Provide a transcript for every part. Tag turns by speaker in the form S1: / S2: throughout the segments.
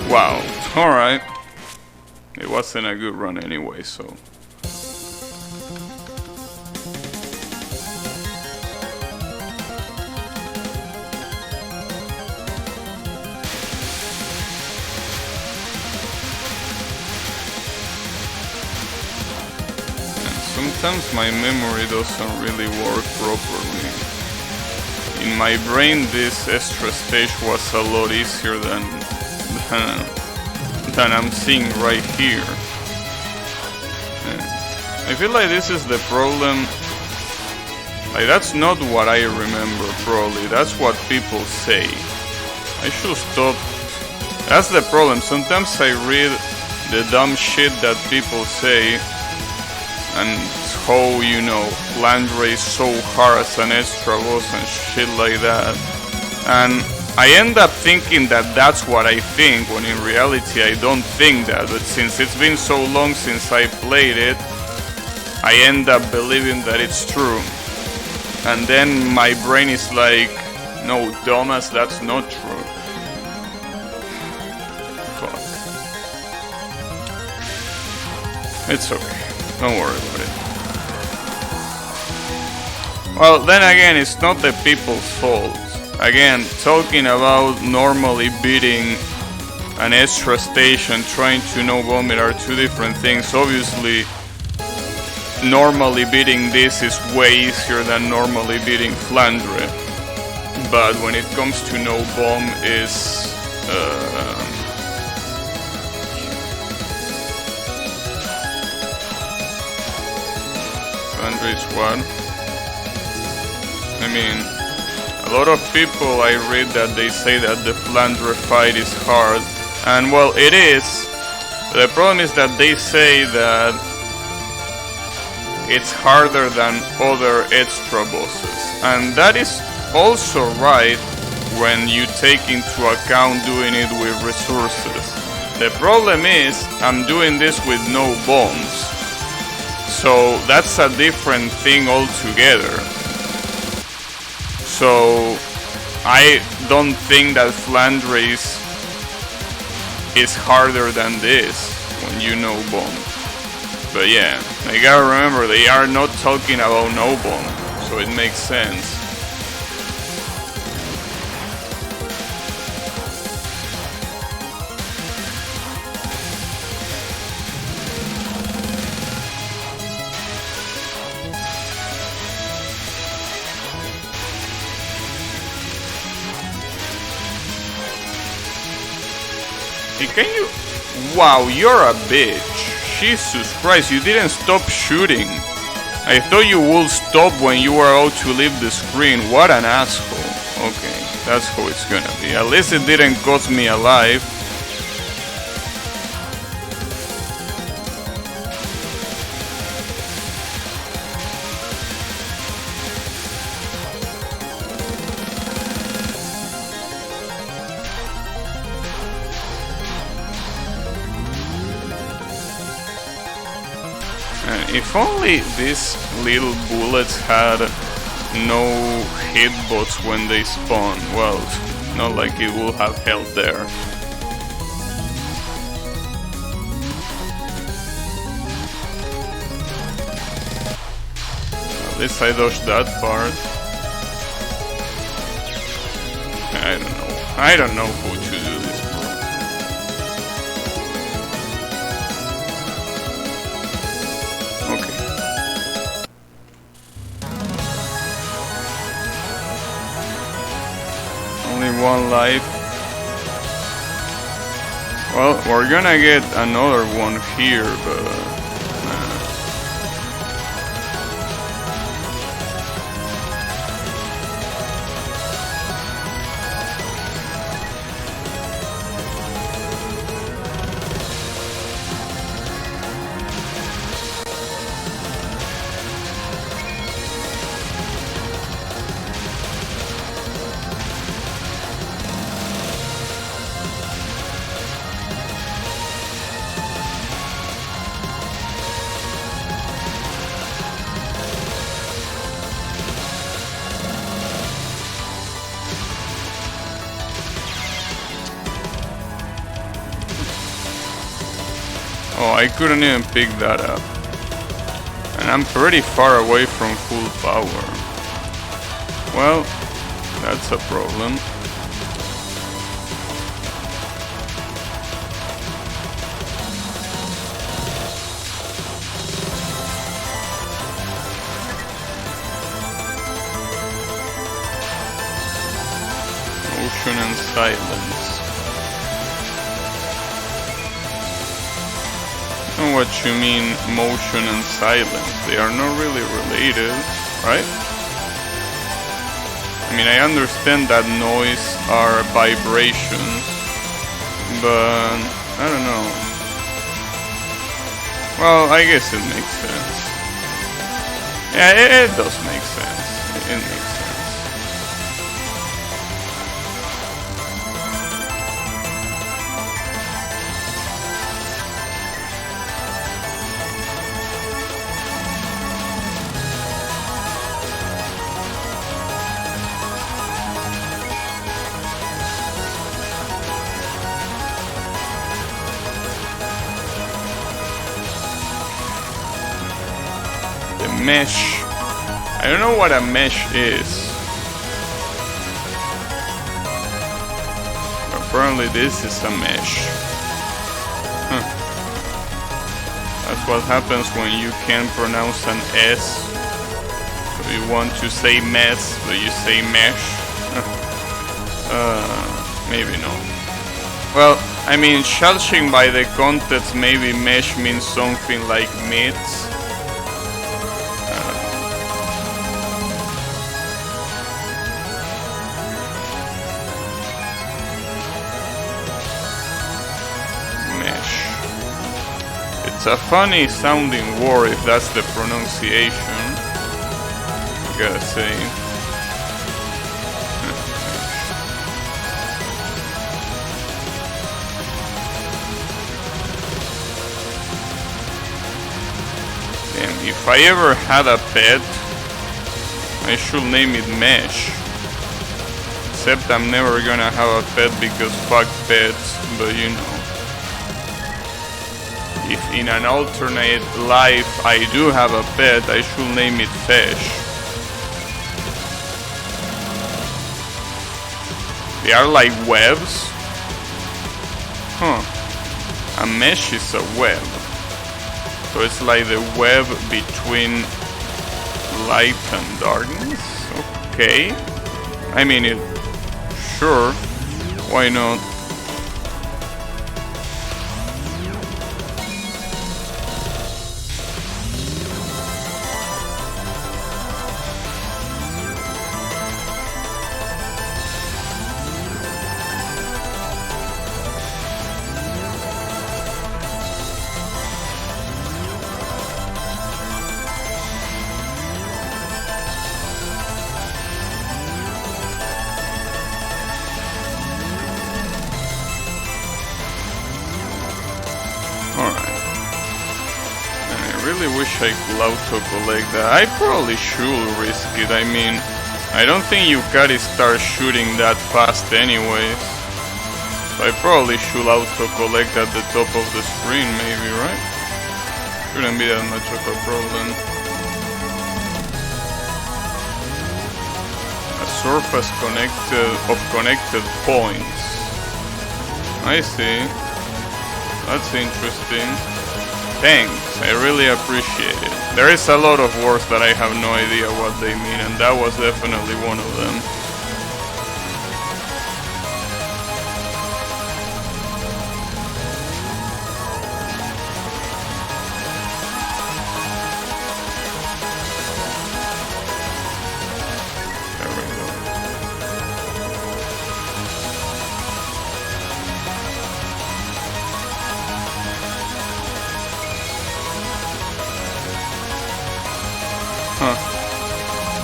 S1: Wow, alright. It wasn't a good run anyway, so... Sometimes my memory doesn't really work properly. In my brain this extra stage was a lot easier than I'm seeing right here. I feel like this is the problem. Like, that's not what I remember probably, that's what people say. I should stop. That's the problem. Sometimes I read the dumb shit that people say and how, you know, Flandre is so hard as an extra boss and shit like that. And I end up thinking that that's what I think, when in reality I don't think that. But since it's been so long since I played it, I end up believing that it's true. And then my brain is like, no, dumbass, that's not true. Fuck. It's okay. Don't worry about it. Well, then again, it's not the people's fault. Again, talking about normally beating an extra stage and trying to no bomb it are two different things. Obviously, normally beating this is way easier than normally beating Flandre. But when it comes to no bomb is... Flandre is what? I mean, a lot of people I read that they say that the Flandre fight is hard, and well, it is. The problem is that they say that it's harder than other extra bosses, and that is also right when you take into account doing it with resources. The problem is, I'm doing this with no bombs, so that's a different thing altogether. So I don't think that Flandre is harder than this when you know bomb. But yeah, you gotta remember, they are not talking about no bomb, so it makes sense. Can you? Wow, you're a bitch. Jesus Christ, you didn't stop shooting. I thought you would stop when you were out to leave the screen. What an asshole. Okay, that's how it's gonna be. At least it didn't cost me a life. If only these little bullets had no hitbox when they spawn. Well, not like it will have helped there. At least I dodged that part. I don't know. I don't know how to do this. One life. Well, we're gonna get another one here, but Oh, I couldn't even pick that up. And I'm pretty far away from full power. Well, that's a problem. Motion and silence. I know what you mean, motion and silence. They are not really related, right? I mean, I understand that noise are vibrations, but I don't know. Well, I guess it makes sense. Yeah, it does make sense. It makes sense. Mesh. I don't know what a mesh is. Apparently this is a mesh. Huh. That's what happens when you can't pronounce an S. So you want to say mess, but you say mesh. Maybe no. Well, I mean, judging by the context, maybe mesh means something like myths. It's a funny sounding word if that's the pronunciation, I gotta say. Damn, if I ever had a pet, I should name it Mesh. Except I'm never gonna have a pet because fuck pets, but you know. If in an alternate life I do have a pet, I should name it Fish. They are like webs? Huh. A mesh is a web. So it's like the web between light and darkness? Okay. I mean, sure. Why not? I wish I could auto-collect that. I probably should risk it. I mean, I don't think you gotta start shooting that fast anyways. So I probably should auto-collect at the top of the screen maybe, right? Shouldn't be that much of a problem. A surface of connected points. I see. That's interesting. Thanks, I really appreciate it. There is a lot of words that I have no idea what they mean, and that was definitely one of them. There we go. Huh.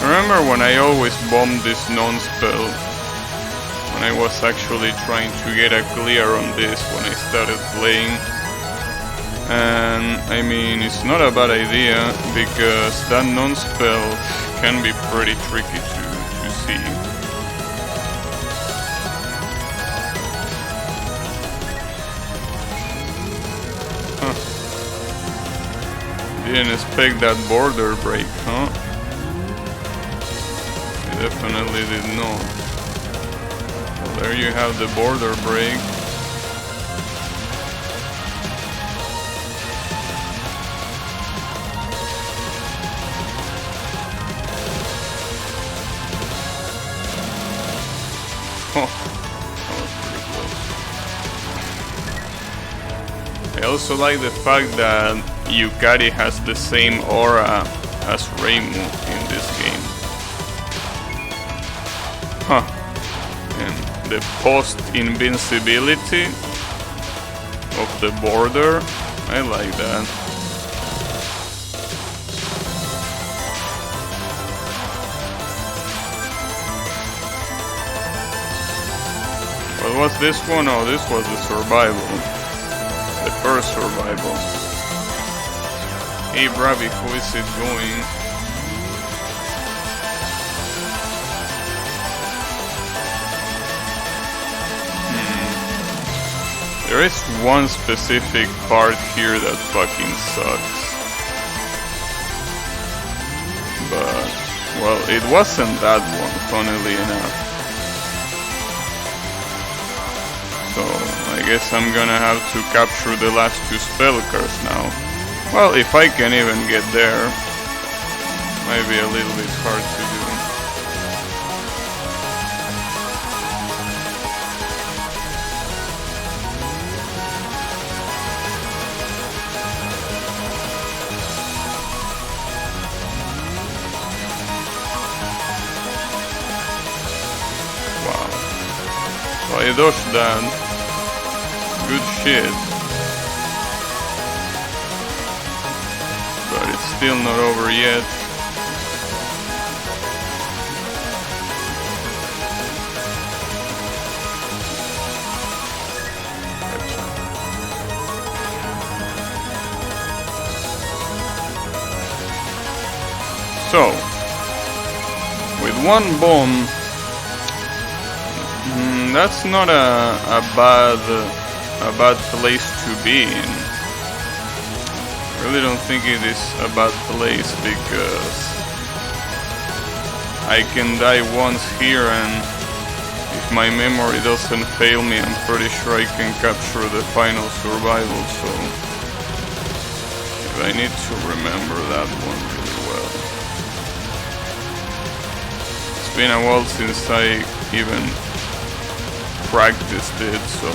S1: Remember when I always bombed this non-spell? When I was actually trying to get a clear on this when I started playing. And I mean, it's not a bad idea because that non-spell can be pretty tricky to see. Huh. Didn't expect that border break, huh? You definitely did not. Well, there you have the border break. Oh, that was pretty close. I also like the fact that Yukari has the same aura as Reimu in this game. Huh. And the post-invincibility of the border, I like that. What was this one? Oh, this was the survival. The first survival. Hey Bravi, how is it going? There is one specific part here that fucking sucks. But, well, it wasn't that one, funnily enough. So, I guess I'm gonna have to capture the last two spell cards now. Well, if I can even get there, might be a little bit hard to do. Wow. So I dodged that. Good shit. But it's still not over yet. So, with one bomb, that's not a bad place to be in. I really don't think it is a bad place because I can die once here, and if my memory doesn't fail me, I'm pretty sure I can capture the final survival, so I need to remember that one really well. It's been a while since I even practiced it, so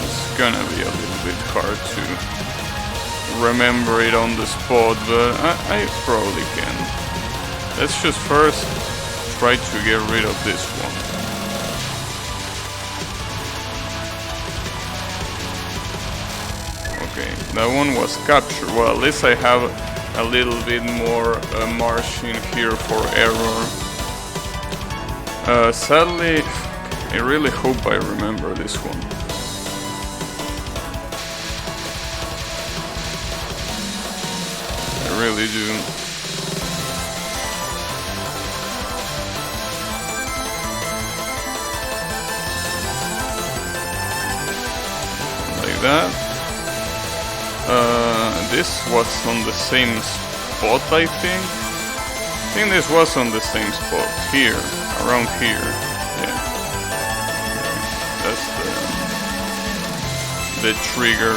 S1: it's gonna be a little bit hard to remember it on the spot, but I probably can. Let's just first try to get rid of this one. Okay, that one was captured. Well, at least I have a little bit more margin here for error. Sadly, I really hope I remember this one. I really do. Like that. This was on the same spot, I think. I think this was on the same spot. Here. Around here. Yeah. That's the trigger.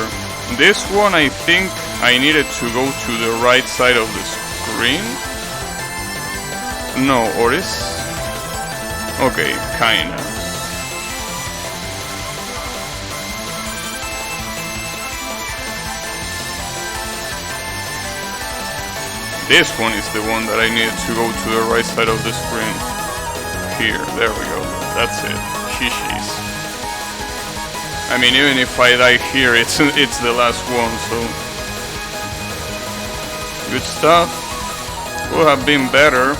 S1: This one, I think I needed to go to the right side of the screen. No, or is... Okay, kinda. This one is the one that I needed to go to the right side of the screen. Here, there we go. That's it. Shishis. I mean, even if I die here, it's the last one, so... Good stuff. Would have been better,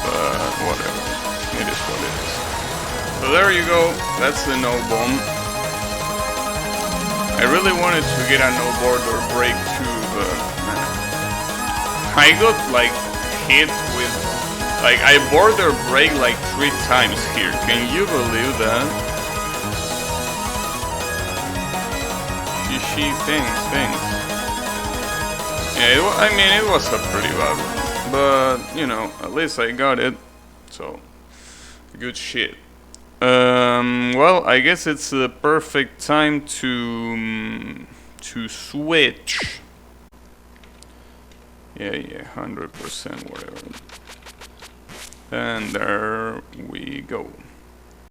S1: but whatever. It is what it is. So there you go. That's the no bomb. I really wanted to get a no border break too, but I got like hit with, like I border break like 3 times here. Can you believe that? Shishi, thanks. Yeah, I mean, it was a pretty bad one. But, you know, at least I got it. So, good shit. Well, I guess it's the perfect time to switch. Yeah, 100% whatever. And there we go.